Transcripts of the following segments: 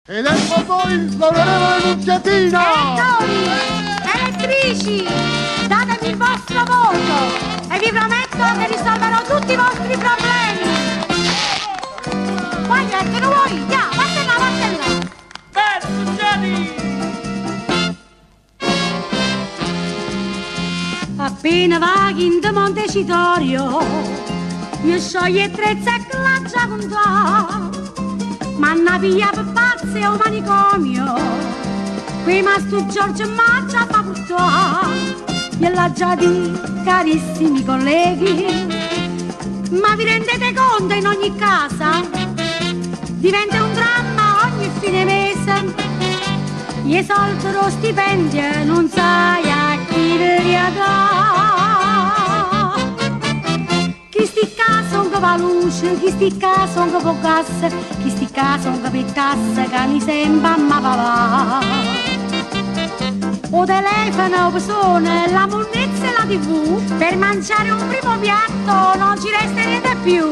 Ed ecco poi l'onorevole Nunziatina! Elettori, elettrici, datemi il vostro voto e vi prometto che risolverò tutti i vostri problemi. Vai, che non vuoi? Via, vattene là, vattene là. Nunziati! Appena vaghi in de Montecitorio, io scioglie trezza e claccia con te. Manna piglia per pazze o manicomio, qui ma stu Giorgio Maccia fa portare. Gliel'ha già di carissimi colleghi, ma vi rendete conto in ogni casa diventa un dramma ogni fine mese. Gli soldi lo stipendio non sai a chi li riadà. Chi sticca son che va luce, chi sticca son che può gas, chi sticca son che per cassa che mi sembra ma va. O telefono, o persone, la monnezza e la TV, per mangiare un primo piatto non ci resta niente più.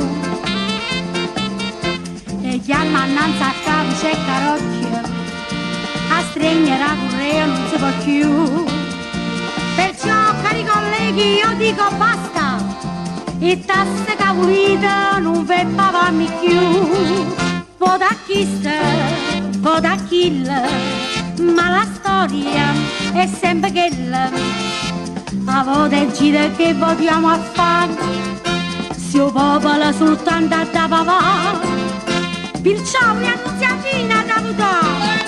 E chiama annanzi a capo c'è carocchio, a stringere a correo non si può più. Perciò, cari colleghi, io dico basta, e tasse cavolite non ve pavarmi più. Vota chi sta, vota kill, ma la storia è sempre quella. A volte gira che votiamo a fare, se il popolo soltanto da papà. Perciò mi Annunziatina da votare.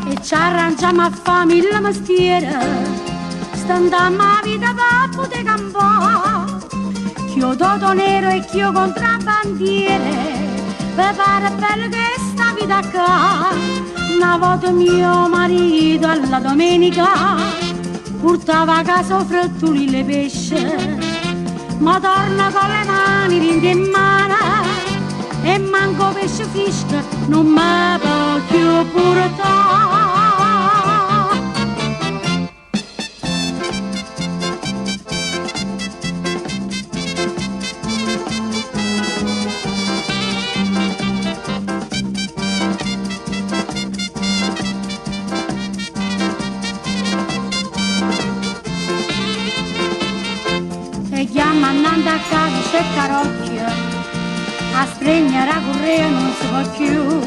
E ci arrangiamo a fare mille mestiere, standammo a vita per poter campare. Ch'io doto nero e ch'io contrabbandiere, per fare bello che sta vita qua. Una volta mio marito alla domenica portava a casa frettuli le pesce, ma torna con le mani rinte in mano e manco pesce fresco non mi può più portare. E chiama andando a casa c'è carocchio, a stregnere a correre non si può più.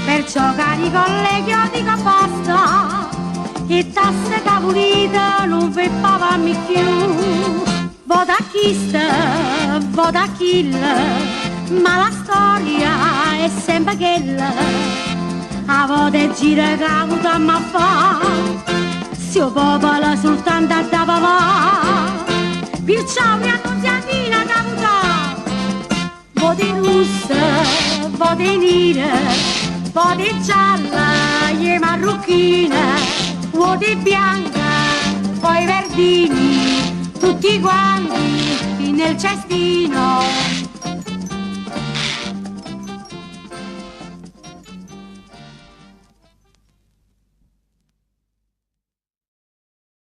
Perciò cari colleghi io dico basta, che tasse cavolite non vi pavarmi più. Vota chi sta, vota kill, ma la storia è sempre quella. A volte gira che la votiamo a fa, se il popolo soltanto da papà. Perciò mi Annunziatina da votare. Voti rossa, voti nera, voti gialla, e marrucchina, voti bianca, poi verdini, tutti quanti nel cestino.